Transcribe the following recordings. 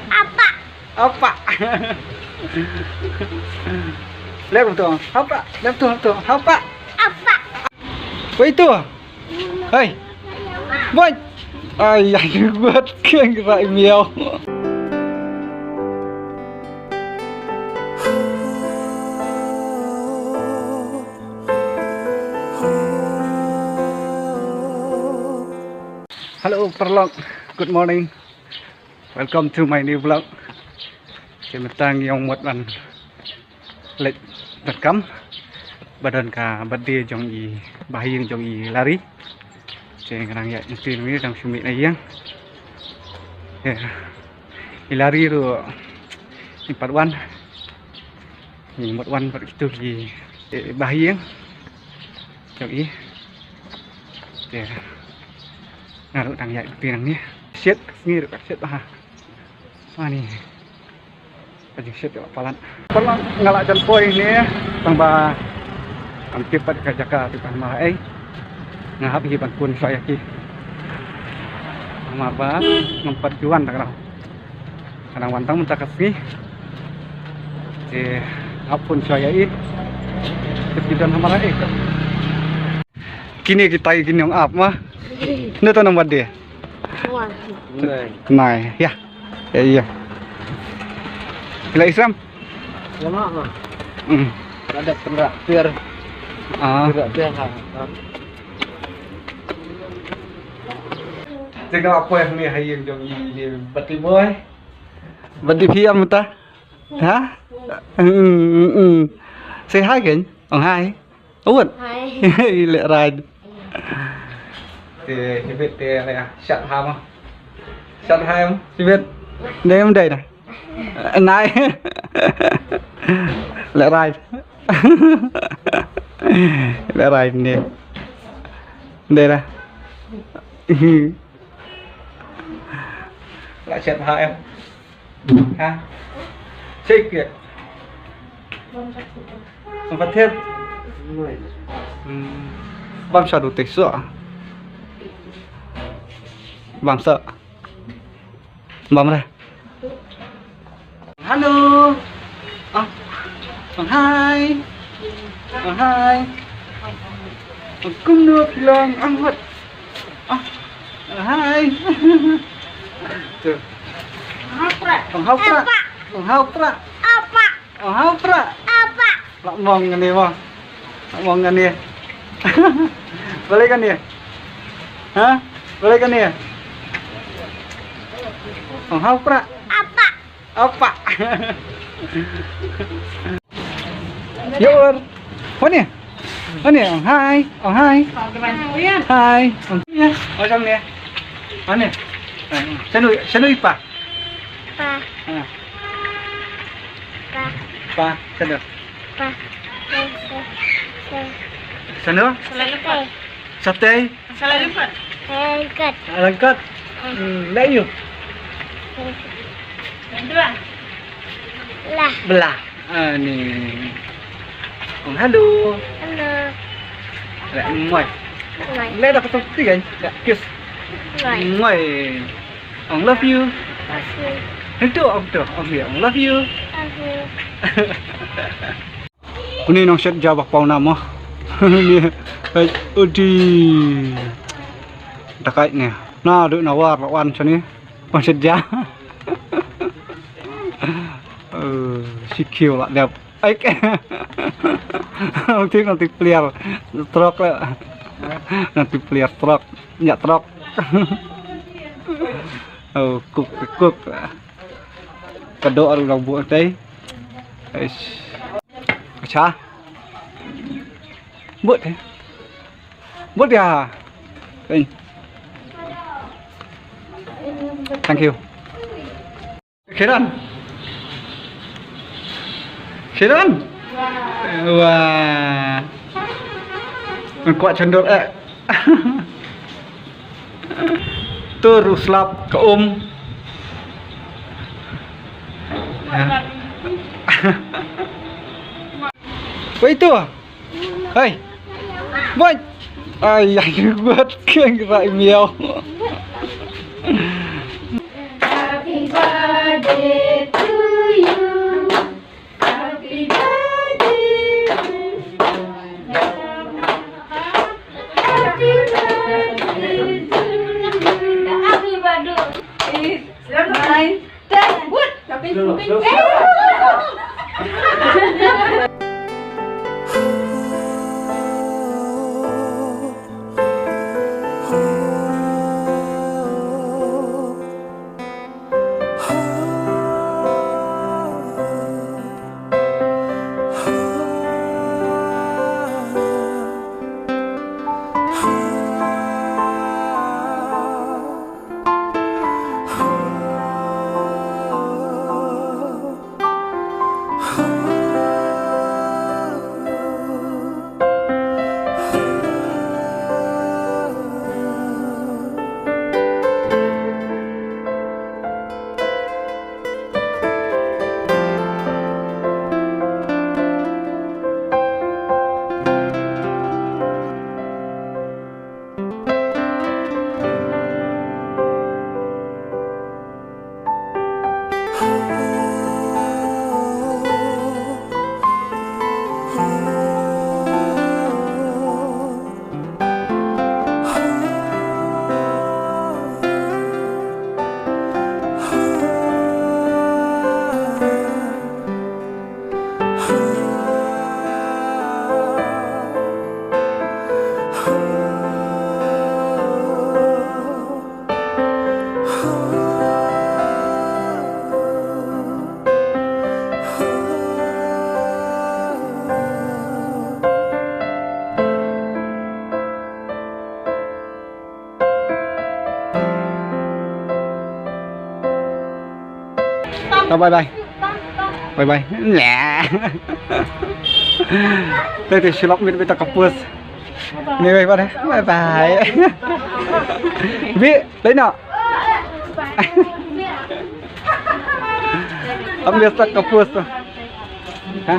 Apa? Apa? Lihat betul. Apa? Lihat betul. Apa? Apa? Apa itu? Hei. Boy. Ay, yang buat keng gerak miau. Hello, Perlok. Good morning. Welcome to my new vlog. Kita tang yang muat ban lek rekam badan ka birthday Jong bahing Jong lari. Ceng nang ya mesti ni dang sumit na yang. Lari tu 4 wan. Ni 1 wan kat itu bahing Jong naruh tang ya pirang ni set ni dekat set bah ni aja set palan ngalak jan poi ni tang ba am tipat ka jaka tu kan ma ngahap hi ban kun saya ki ma ba ngompat juan tak kau kadang wantang mentakas ni apun saya kepidan hamara kini kita gini yang ap mah ini tu nombor dia. Nai, ya, iya. Bila Islam? Lama mah. Ada traktir. Traktir ha. Jaga apa yang ni hayang Jong bati boy. Bati piam ta? Hả? Say hi kan? Ông hai. Ủa? Hai. Lẹ ride. Thì biết này à, chặn ham không? Chặn hai không? Chị biết. Đây em đây này. Này. Lẹ rai. Lẹ rai nè. Đây này. Lại chặn hai em. Ha. Chơi kìa. Không phát thiết. Băm sao đủ tịch sữa. Bang sợ. Bang ra. Hello. Bang hai. Bang hai. Bang cung nước lòng ăn hết. Hai. Bang hau pra. Bang hau pra. Apa? Bang hau pra. Apa? Lak mong ngani mo. Lak mong ngani. Boleh kan dia? Hah? Boleh kan dia? Ông hao pra. Apa? Apa? Yur. Mana? Mana? Ông hai. Ông hai. Hai. Ông ya. Ở trong nè. Mana? Sanu pa. Pa. Ha. Pa. Pa. Sanu. Pa. Sanu? Sate. Lengket. Lengket. Dah you. Lah. Belah. Ni. Ông hello. Hello. Lại ngoài. Ngoài. Lẽ đã có thông tin anh. Đã kiss. Ngoài. Ngoài. Ông love you. Love you. Itu ông hiểu ông love you. Love you. Kuni nong set jawab pau nama. Ni. Udi. Dekat ni. Nah, duk nawar lawan sini. Nong set ja. Si kêu lại đẹp. Ếch. Ông thích nanti clear truck lah. Nanti clear truck, nyak truck. Cook. Kado aru lang buat tay. Cha. Buat eh. Buat ya. Thank you. Khynnah. Khynnah. Wah. Mình quạ chân được ạ. Terus lap ke Apa itu? Hei. Boy. Ay, yang buat keng gerak miau. Happy birthday 9, 10. Wood. Kapin. Bye bye. Bye bye. Nhẹ. Đây thì slop mit beta kapus. Ini bye bye. Bye bye. Bi, lấy nào. Ambil tak kapus tu. Hah?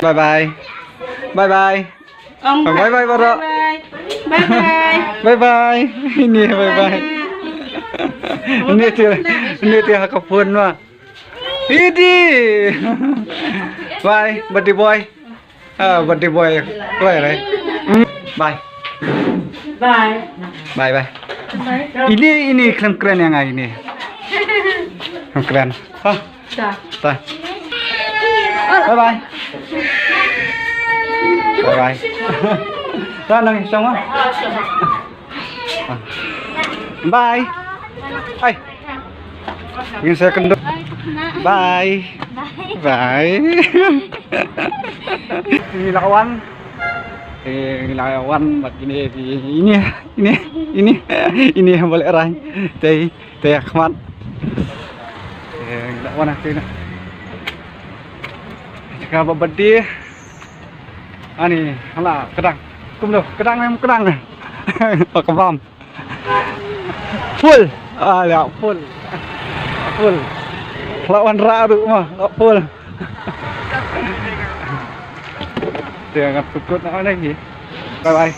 Bye bye. Bye bye. Bye bye Bara. Bye bye. Bye bye. Ini bye bye. Ini dia kapun mah. Ini. Bye, birthday boy. Birthday boy. Bye bye. Bye. Bye. Bye bye. Ini keren yang ini. Keren. Hah? Dah. Bye bye. Bye bye. Ra nang xong á. Bye. Hai. Ingin saya kendor. Bye. Bye. Ini lawan. Ini lawan buat ini yang boleh rai. Teh Ahmad. Lawan aku ini. Jika berbedi, ani, hala kedang, kum loh, kedang memang kedang, pakai bom, full, ya full, lawan raru mah, full, dia nggak tukut nak lagi, bye bye.